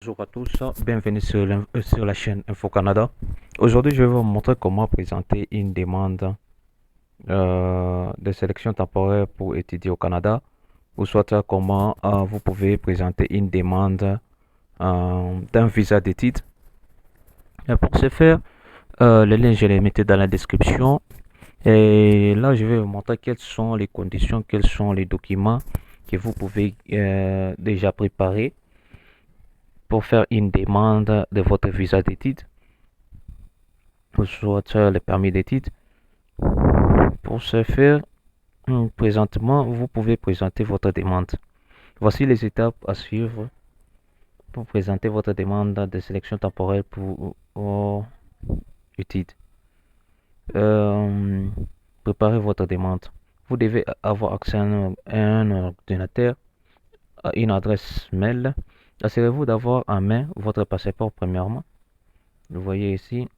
Bonjour à tous, bienvenue sur la chaîne Info Canada. Aujourd'hui, je vais vous montrer comment présenter une demande de sélection temporaire pour étudier au Canada, ou soit comment vous pouvez présenter une demande d'un visa d'études. Et pour ce faire, les liens, je les mettais dans la description. Et là, je vais vous montrer quelles sont les conditions, quels sont les documents que vous pouvez déjà préparer pour faire une demande de votre visa d'études, ou soit le permis d'études. Pour ce faire, présentement, vous pouvez présenter votre demande. Voici les étapes à suivre pour présenter votre demande de sélection temporaire pour études. Euh, Préparez votre demande. Vous devez avoir accès à un ordinateur, à une adresse mail. Assurez-vous d'avoir en main votre passeport premièrement. Vous voyez ici,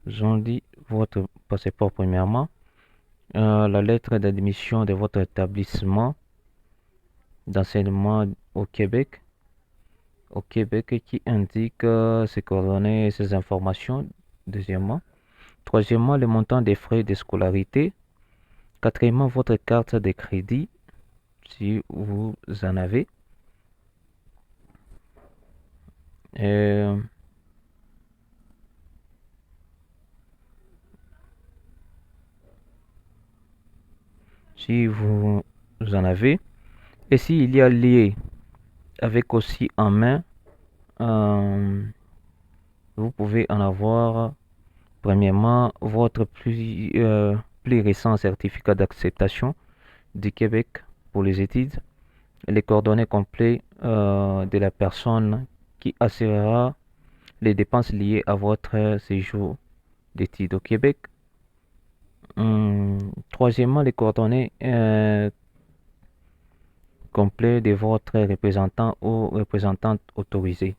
j'en dis votre passeport premièrement. La lettre d'admission de votre établissement d'enseignement au Québec qui indique ses coordonnées et ses informations. Deuxièmement. Troisièmement, le montant des frais de scolarité. Quatrièmement, votre carte de crédit, si vous en avez. Euh, Si vous en avez. Et s'il y a lié avec aussi en main, euh, vous pouvez en avoir. Premièrement, votre plus récent certificat d'acceptation du Québec pour les études, les coordonnées complètes de la personne qui assurera les dépenses liées à votre séjour d'études au Québec. Troisièmement, les coordonnées complètes de votre représentant ou représentante autorisée.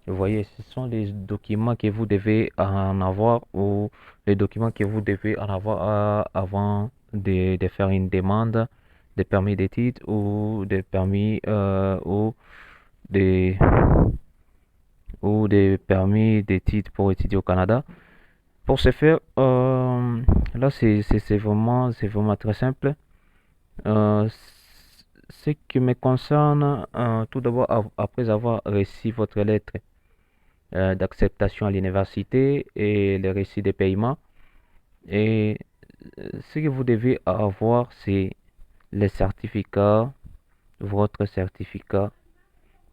Vous voyez, ce sont les documents que vous devez en avoir, ou les documents que vous devez en avoir avant de faire une demande de permis d'études ou de permis des, ou des permis d'études pour étudier au Canada. Pour ce faire, là c'est vraiment très simple. Euh, Ce qui me concerne, tout d'abord, après avoir reçu votre lettre d'acceptation à l'université et le récit de paiement. Et ce que vous devez avoir, c'est le certificat, votre certificat,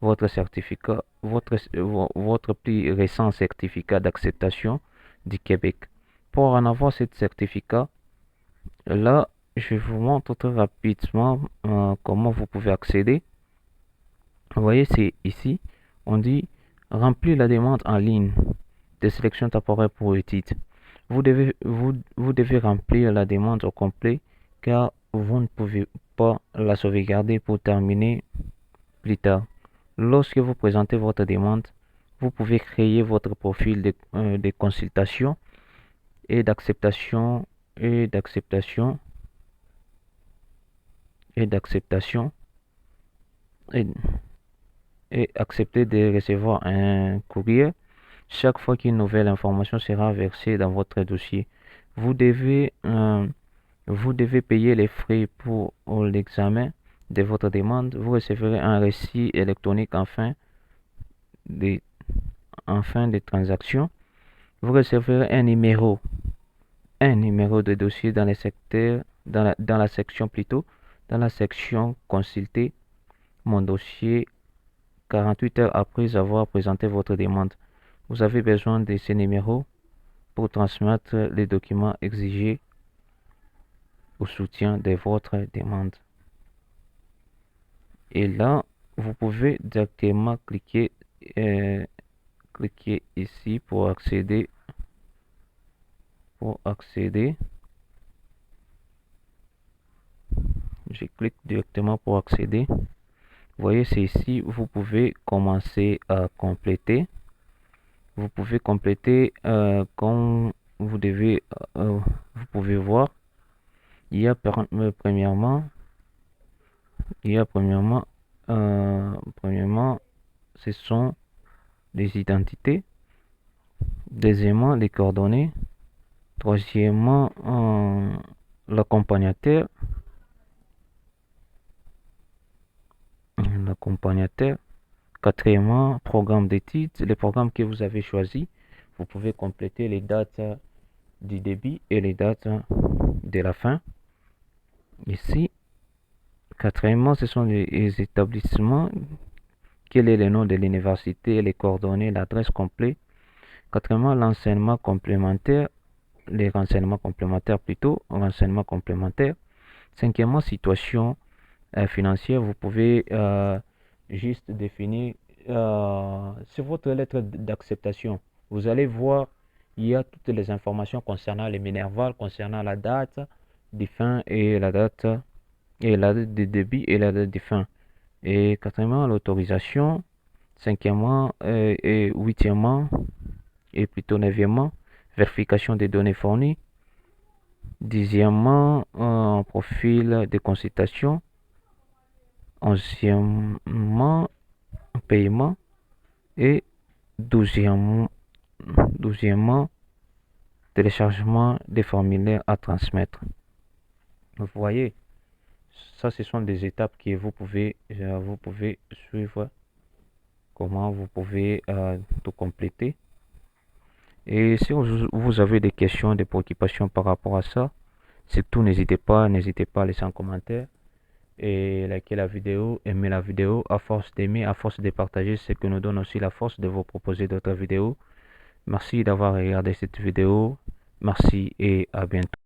votre plus récent certificat d'acceptation du Québec. Pour en avoir ce certificat, là, je vous montre très rapidement comment vous pouvez accéder. Vous voyez, c'est ici, on dit remplir la demande en ligne de sélection temporaire pour études. Vous devez remplir la demande au complet car vous ne pouvez pas la sauvegarder pour terminer plus tard. Lorsque vous présentez votre demande, vous pouvez créer votre profil de consultation et d'acceptation et d'acceptation et d'acceptation et, et accepter de recevoir un courrier chaque fois qu'une nouvelle information sera versée dans votre dossier. Vous devez, euh, vous devez payer les frais pour l'examen de votre demande. Vous recevrez un récit électronique des, en fin de transaction. Vous recevrez un numéro de dossier dans le secteur, dans la section plutôt, dans la section consulter mon dossier 48 heures après avoir présenté votre demande. Vous avez besoin de ces numéros pour transmettre les documents exigés au soutien de votre demande. Et là, vous pouvez directement euh, cliquer ici pour accéder. Pour accéder, je clique directement pour accéder. Vous voyez, c'est ici, vous pouvez commencer à compléter. Vous pouvez compléter comme vous devez, vous pouvez voir. Il y a premièrement, il y a premièrement Premièrement, ce sont les identités. Deuxièmement, les coordonnées. Troisièmement, l'accompagnateur. L'accompagnateur. Quatrièmement, programme d'études. Les programmes que vous avez choisis. Vous pouvez compléter les dates du début et les dates de la fin. Ici, quatrièmement, ce sont les établissements. Quel est le nom de l'université, les coordonnées, l'adresse complète. Quatrièmement, l'enseignement complémentaire, les renseignements complémentaires plutôt, renseignements complémentaires. Cinquièmement, situation financière, vous pouvez juste définir sur votre lettre d'acceptation. Vous allez voir, il y a toutes les informations concernant les Minerval, concernant la date de fin et la date de débit et la date de fin. Et quatrièmement, l'autorisation. Cinquièmement et huitièmement, et plutôt neuvièmement, vérification des données fournies. Dixièmement, profil de consultation. Onzièmement, paiement. Et douzièmement, téléchargement des formulaires à transmettre. Vous voyez, ça ce sont des étapes que vous pouvez suivre, comment vous pouvez tout compléter. Et si vous avez des questions, des préoccupations par rapport à ça, surtout n'hésitez pas à laisser un commentaire et liker la vidéo, aimer la vidéo. À force d'aimer, à force de partager, c'est ce que nous donne aussi la force de vous proposer d'autres vidéos. Merci d'avoir regardé cette vidéo. Merci et à bientôt.